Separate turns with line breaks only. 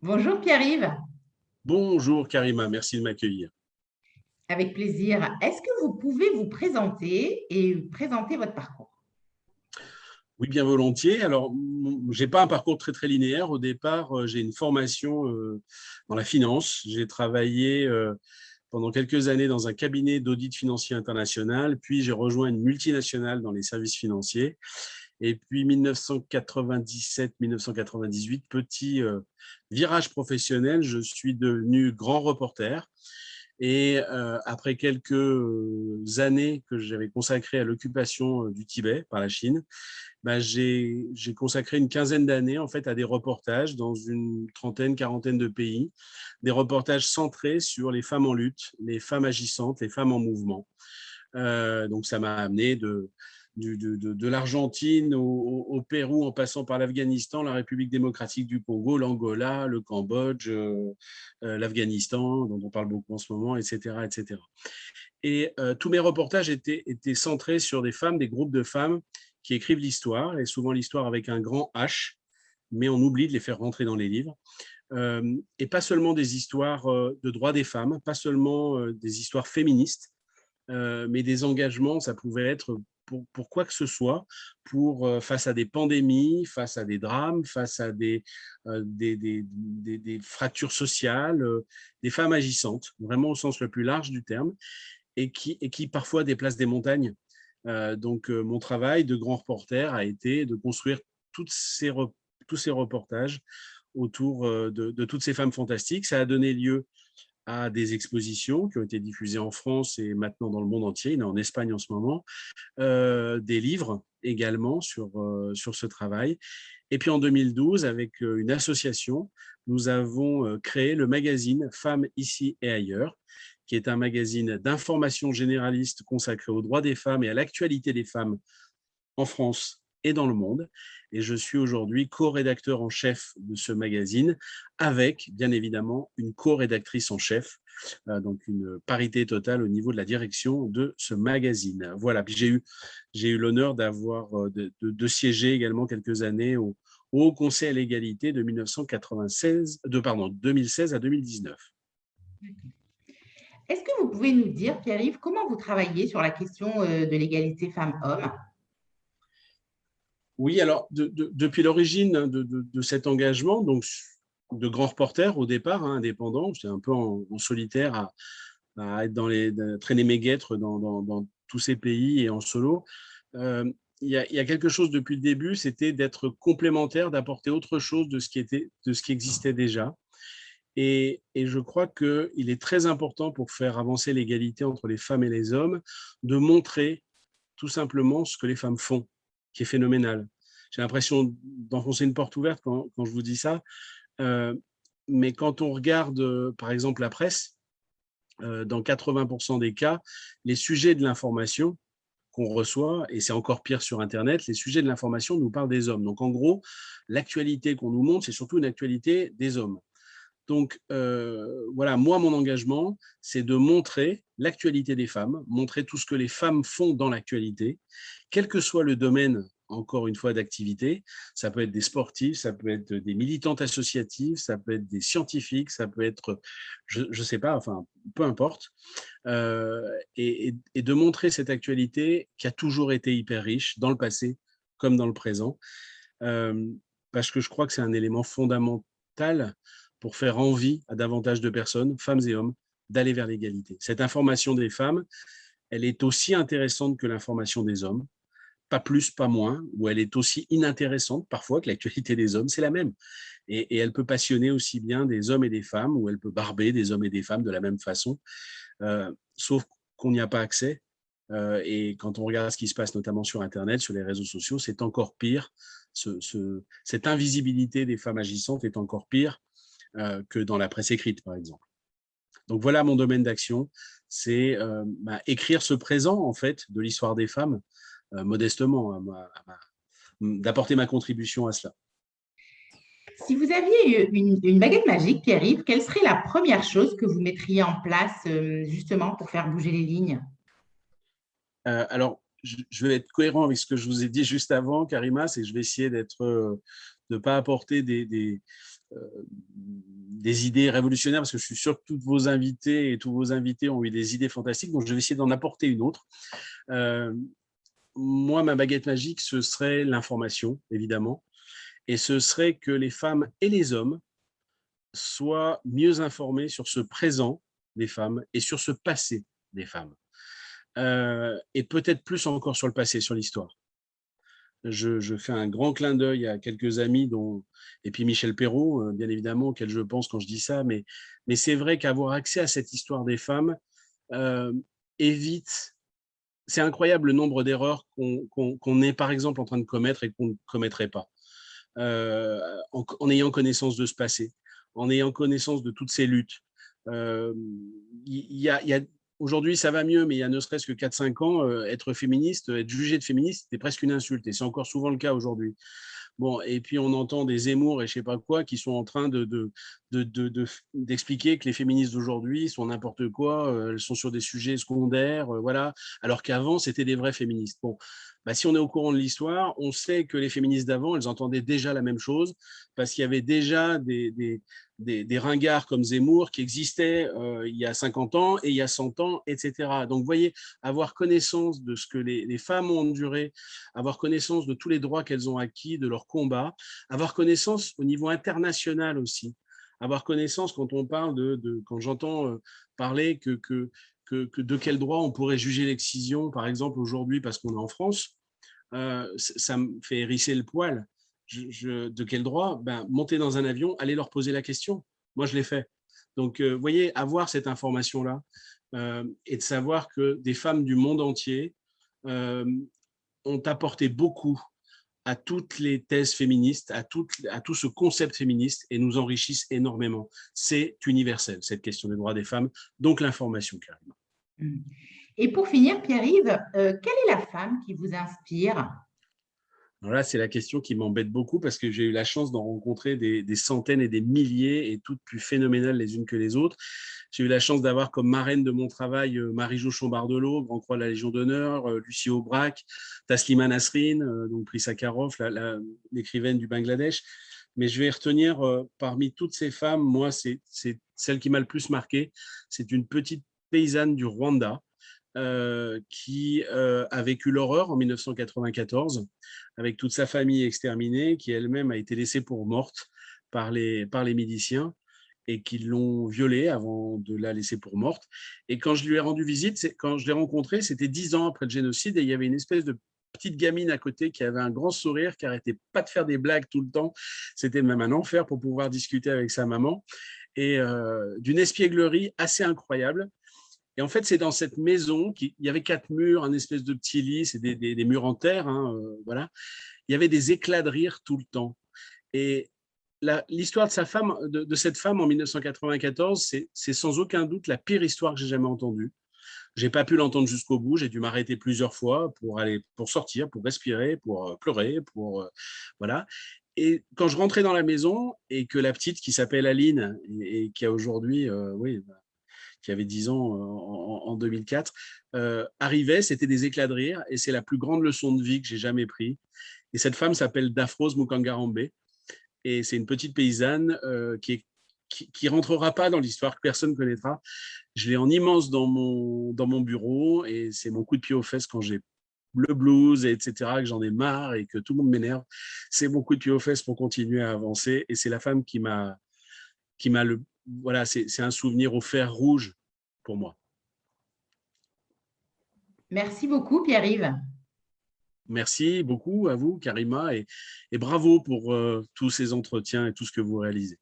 Bonjour Pierre-Yves,
Bonjour Karima, merci de m'accueillir.
avec plaisir. Est-ce que vous pouvez vous présenter et présenter votre parcours?
Oui, bien volontiers. Alors, j'ai pas un parcours très linéaire. Au départ, j'ai une formation dans la finance. J'ai travaillé pendant quelques années dans un cabinet d'audit financier international, puis j'ai rejoint une multinationale dans les services financiers. Et puis 1997-1998, petit virage professionnel, je suis devenu grand reporter. Et après quelques années que j'avais consacrées à l'occupation du Tibet par la Chine, bah, j'ai consacré une quinzaine d'années en fait à des reportages dans une trentaine, quarantaine de pays, des reportages centrés sur les femmes en lutte, les femmes agissantes, les femmes en mouvement. Donc ça m'a amené de l'Argentine au Pérou, en passant par l'Afghanistan, la République démocratique du Congo, l'Angola, le Cambodge, l'Afghanistan, dont on parle beaucoup en ce moment, etc. etc. Et tous mes reportages étaient centrés sur des femmes, des groupes de femmes qui écrivent l'histoire, et souvent l'histoire avec un grand H, mais on oublie de les faire rentrer dans les livres. Et pas seulement des histoires de droits des femmes, pas seulement des histoires féministes, mais des engagements, ça pouvait être pour quoi que ce soit, face à des pandémies, face à des drames, face à des fractures sociales, des femmes agissantes, vraiment au sens le plus large du terme, et qui parfois déplacent des montagnes. Donc, mon travail de grand reporter a été de construire toutes ces tous ces reportages autour de toutes ces femmes fantastiques. Ça a donné lieu à des expositions qui ont été diffusées en France et maintenant dans le monde entier. Il est en Espagne en ce moment. Des livres également sur ce travail. Et puis en 2012, avec une association, nous avons créé le magazine Femmes ici et ailleurs, qui est un magazine d'information généraliste consacré aux droits des femmes et à l'actualité des femmes en France et dans le monde. Et je suis aujourd'hui co-rédacteur en chef de ce magazine, avec bien évidemment une co-rédactrice en chef, donc une parité totale au niveau de la direction de ce magazine. Voilà, puis j'ai eu l'honneur de siéger également quelques années au Haut Conseil à l'égalité de 2016 à 2019.
Est-ce que vous pouvez nous dire, Pierre-Yves, comment vous travaillez sur la question de l'égalité femmes-hommes?
Oui, alors depuis l'origine de cet engagement, donc de grand reporter au départ, hein, indépendant, j'étais un peu en solitaire à être traîner mes guêtres dans tous ces pays et en solo. Euh, il y a quelque chose depuis le début, c'était d'être complémentaire, d'apporter autre chose de ce qui existait déjà. Et je crois qu'il est très important pour faire avancer l'égalité entre les femmes et les hommes de montrer tout simplement ce que les femmes font, qui est phénoménal. J'ai l'impression d'enfoncer une porte ouverte quand je vous dis ça, euh, mais quand on regarde, par exemple, la presse, dans 80% des cas, les sujets de l'information qu'on reçoit, et c'est encore pire sur Internet, les sujets de l'information nous parlent des hommes. Donc, en gros, l'actualité qu'on nous montre, c'est surtout une actualité des hommes. Donc, voilà, moi, mon engagement, c'est de montrer l'actualité des femmes, montrer tout ce que les femmes font dans l'actualité, quel que soit le domaine, encore une fois, d'activité. Ça peut être des sportifs, ça peut être des militantes associatives, ça peut être des scientifiques, ça peut être, je ne sais pas, enfin, peu importe. Et de montrer cette actualité qui a toujours été hyper riche dans le passé comme dans le présent, euh, parce que je crois que c'est un élément fondamental pour faire envie à davantage de personnes, femmes et hommes, d'aller vers l'égalité. Cette information des femmes, elle est aussi intéressante que l'information des hommes, pas plus, pas moins, ou elle est aussi inintéressante parfois que l'actualité des hommes, c'est la même. Et elle peut passionner aussi bien des hommes et des femmes, ou elle peut barber des hommes et des femmes de la même façon, sauf qu'on n'y a pas accès. Et quand on regarde ce qui se passe notamment sur Internet, sur les réseaux sociaux, c'est encore pire. Cette invisibilité des femmes agissantes est encore pire que dans la presse écrite, par exemple. Donc voilà mon domaine d'action, c'est écrire ce présent en fait de l'histoire des femmes, modestement, d'apporter ma contribution à cela.
Si vous aviez une baguette magique, Pierre-Yves, quelle serait la première chose que vous mettriez en place justement pour faire bouger les lignes?
Alors, je vais être cohérent avec ce que je vous ai dit juste avant, Karima, c'est que je vais essayer de ne pas apporter des idées révolutionnaires, parce que je suis sûr que toutes vos invités et tous vos invités ont eu des idées fantastiques, donc je vais essayer d'en apporter une autre. Moi, ma baguette magique, ce serait l'information, évidemment, et ce serait que les femmes et les hommes soient mieux informés sur ce présent des femmes et sur ce passé des femmes. Et peut-être plus encore sur le passé, sur l'histoire. Je fais un grand clin d'œil à quelques amis, et puis Michel Perrault, bien évidemment, auquel je pense quand je dis ça, mais c'est vrai qu'avoir accès à cette histoire des femmes évite. C'est incroyable le nombre d'erreurs qu'on est, par exemple, en train de commettre et qu'on ne commettrait pas, en ayant connaissance de ce passé, en ayant connaissance de toutes ces luttes. Aujourd'hui, ça va mieux, mais il y a ne serait-ce que 4-5 ans, être féministe, être jugé de féministe, c'était presque une insulte, et c'est encore souvent le cas aujourd'hui. Bon, et puis on entend des Zemmour et je ne sais pas quoi qui sont en train d'expliquer que les féministes d'aujourd'hui sont n'importe quoi, elles sont sur des sujets secondaires, voilà, alors qu'avant, c'était des vrais féministes. Bon, bah, si on est au courant de l'histoire, on sait que les féministes d'avant, elles entendaient déjà la même chose, parce qu'il y avait déjà des ringards comme Zemmour qui existaient il y a 50 ans et il y a 100 ans, etc. Donc, vous voyez, avoir connaissance de ce que les femmes ont enduré, avoir connaissance de tous les droits qu'elles ont acquis, de leur combat, avoir connaissance au niveau international aussi, avoir connaissance quand on parle quand j'entends parler que de quel droit on pourrait juger l'excision, par exemple, aujourd'hui, parce qu'on est en France, ça me fait hérisser le poil. De quel droit? Monter dans un avion, aller leur poser la question. Moi, je l'ai fait. Donc, vous voyez, avoir cette information-là et de savoir que des femmes du monde entier ont apporté beaucoup à toutes les thèses féministes, à tout ce concept féministe et nous enrichissent énormément. C'est universel, cette question des droits des femmes, donc l'information, carrément.
Et pour finir, Pierre-Yves, quelle est la femme qui vous inspire?
Alors là, c'est la question qui m'embête beaucoup parce que j'ai eu la chance d'en rencontrer des centaines et des milliers et toutes plus phénoménales les unes que les autres. J'ai eu la chance d'avoir comme marraine de mon travail Marie-Jo Chambardelot, Grand Croix de la Légion d'honneur, Lucie Aubrac, Taslima Nasrin, donc prix Sakharov, l'écrivaine du Bangladesh. Mais je vais retenir parmi toutes ces femmes, moi, c'est celle qui m'a le plus marqué. C'est une petite paysanne du Rwanda qui a vécu l'horreur en 1994 avec toute sa famille exterminée, qui elle-même a été laissée pour morte par les miliciens et qui l'ont violée avant de la laisser pour morte. Et quand je lui ai rendu visite, quand je l'ai rencontrée, c'était 10 ans après le génocide et il y avait une espèce de petite gamine à côté qui avait un grand sourire, qui n'arrêtait pas de faire des blagues tout le temps. C'était même un enfer pour pouvoir discuter avec sa maman et d'une espièglerie assez incroyable. Et en fait, c'est dans cette maison qu'il y avait 4 murs, un espèce de petit lit, c'est des murs en terre, hein, voilà. Il y avait des éclats de rire tout le temps. Et l'histoire de cette femme en 1994, c'est sans aucun doute la pire histoire que j'ai jamais entendue. J'ai pas pu l'entendre jusqu'au bout. J'ai dû m'arrêter plusieurs fois pour sortir, pour respirer, pour pleurer, voilà. Et quand je rentrais dans la maison et que la petite qui s'appelle Aline et qui a aujourd'hui, qui avait 10 ans en 2004, arrivait, c'était des éclats de rire et c'est la plus grande leçon de vie que j'ai jamais prise. Et cette femme s'appelle Daphrose Mukangarambe et c'est une petite paysanne qui rentrera pas dans l'histoire, que personne connaîtra. Je l'ai en immense dans mon bureau et c'est mon coup de pied aux fesses quand j'ai le blues, etc., que j'en ai marre et que tout le monde m'énerve. C'est mon coup de pied aux fesses pour continuer à avancer et c'est la femme qui m'a voilà, c'est un souvenir au fer rouge pour moi.
Merci beaucoup, Pierre-Yves.
Merci beaucoup à vous, Karima, et bravo pour tous ces entretiens et tout ce que vous réalisez.